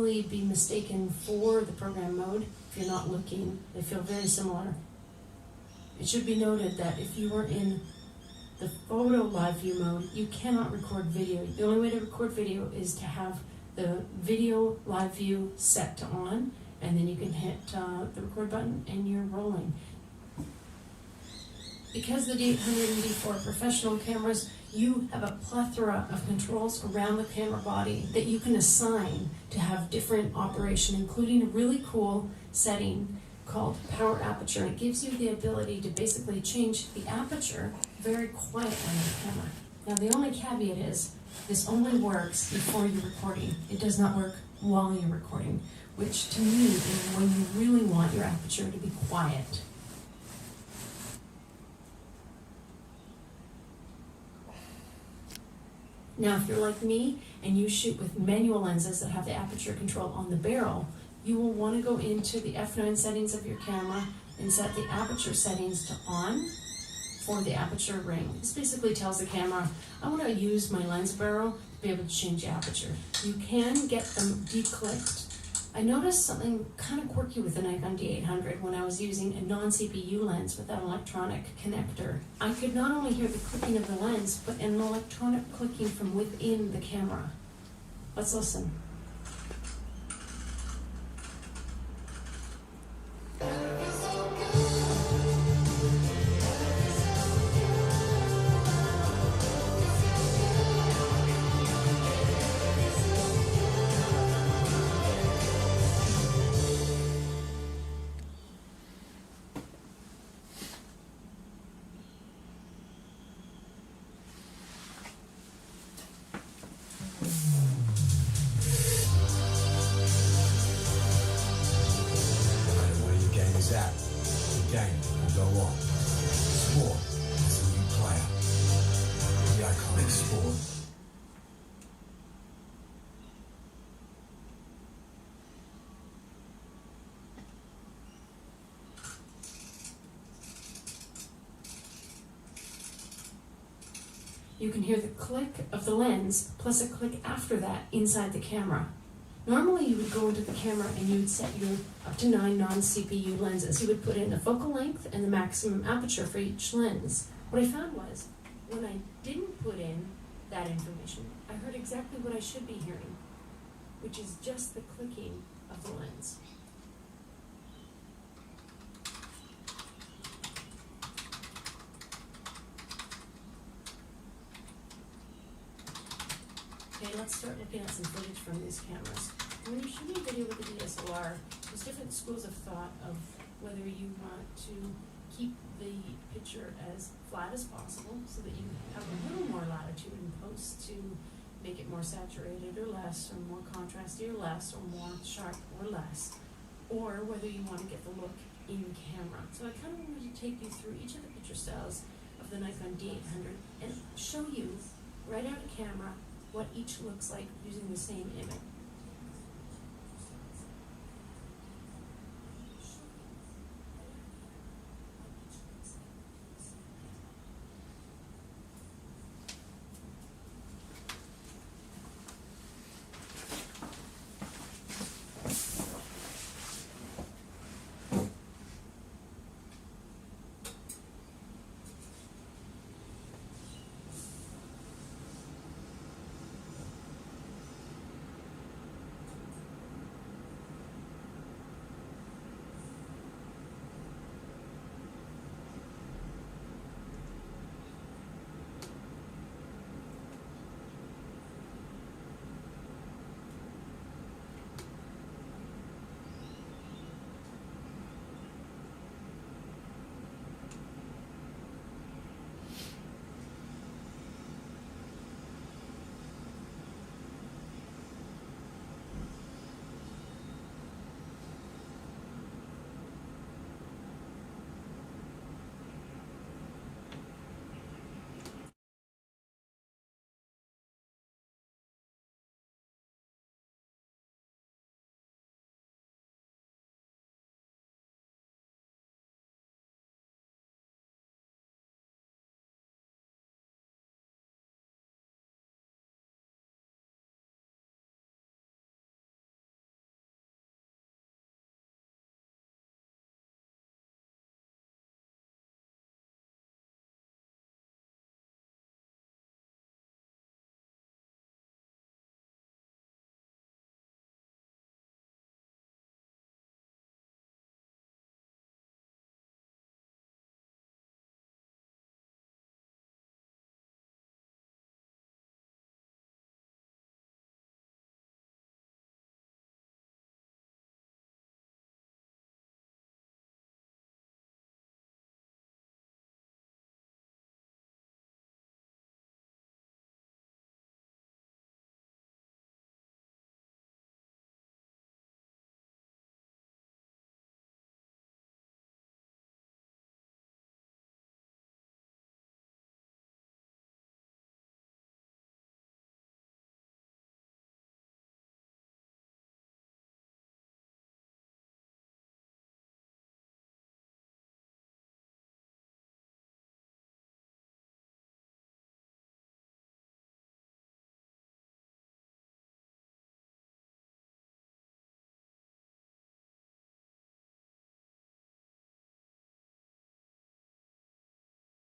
easily be mistaken for the program mode if you're not looking. They feel very similar. It should be noted that if you are in the photo live view mode, you cannot record video. The only way to record video is to have the video live view set to on, and then you can hit the record button and you're rolling. Because the D800 and D4 are professional cameras, you have a plethora of controls around the camera body that you can assign to have different operation, including a really cool setting called power aperture. It gives you the ability to basically change the aperture very quietly on the camera. Now the only caveat is this only works before you're recording. It does not work while you're recording, which to me is when you really want your aperture to be quiet. Now, if you're like me and you shoot with manual lenses that have the aperture control on the barrel, you will want to go into the f9 settings of your camera and set the aperture settings to on for the aperture ring. This basically tells the camera, I want to use my lens barrel to be able to change the aperture. You can get them declicked. I noticed something kind of quirky with the Nikon D800 when I was using a non-CPU lens with an electronic connector. I could not only hear the clicking of the lens, but an electronic clicking from within the camera. Let's listen. That the game will go on. Sport is a new player. The iconic sport. You can hear the click of the lens plus a click after that inside the camera. Normally you would go into the camera and you would set your up to 9 non-CPU lenses. You would put in the focal length and the maximum aperture for each lens. What I found was, when I didn't put in that information, I heard exactly what I should be hearing, which is just the clicking of the lens. Okay, let's start looking at some footage from these cameras. When you're shooting video with a DSLR, there's different schools of thought of whether you want to keep the picture as flat as possible so that you have a little more latitude in post to make it more saturated or less, or more contrasty or less, or more sharp or less, or whether you want to get the look in camera. So I kind of wanted to take you through each of the picture styles of the Nikon D800 and show you right out of camera what each looks like using the same image.